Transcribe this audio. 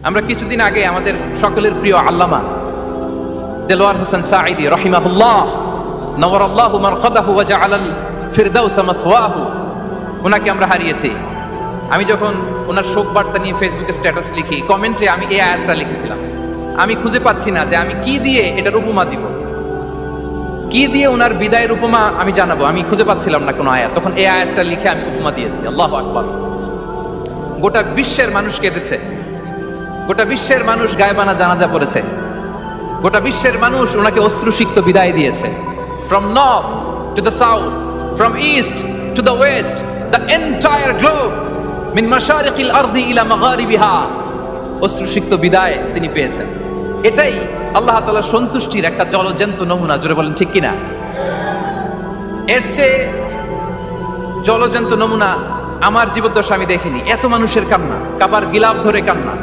আমরা কিছুদিন আগে আমাদের সকলের প্রিয় আল্লামা দেলোয়ার হোসেন সাঈদী রাহিমাহুল্লাহ নওয়ারাল্লাহু মারকাদাহু ওয়া জাআলাল ফিরদাউসা মাসওয়াহু, ওনাকে আমরা হারিয়েছি। আমি যখন ওনার শোক বার্তা নিয়ে ফেসবুকে স্ট্যাটাস লিখি, কমেন্টে আমি এই আয়াতটা লিখেছিলাম। আমি খুঁজে পাচ্ছি না যে আমি কি দিয়ে এটার উপমা দিব, কি দিয়ে ওনার বিদায়ের উপমা আমি জানাবো। আমি খুঁজে পাচ্ছিলাম না কোনো আয়াত, তখন এই আয়াতটা লিখে আমি উপমা দিয়েছি। আল্লাহু আকবার। গোটা বিশ্বের মানুষ কেঁদেছে, গোটা বিশ্বের মানুষ গায়বানা জানাজা পড়েছে, গোটা বিশ্বের মানুষ ওনাকে অশ্রুসিক্ত বিদায় দিয়েছে। From north to the south, from east to the west, the entire globe, মিন মাশারিকিল আরদি ইলা মাগারিবিহা, অশ্রুসিক্ত বিদায় তিনি পেয়েছেন। এটাই আল্লাহ তাআলার সন্তুষ্টির একটা জলজ্যান্ত নমুনা। জোরে বলেন ঠিক কিনা? এর চেয়ে জলজ্যান্ত নমুনা আমার জীবদ্দশা আমি দেখিনি। এত মানুষের কান্না, কাবার গিলাফ ধরে কান্না।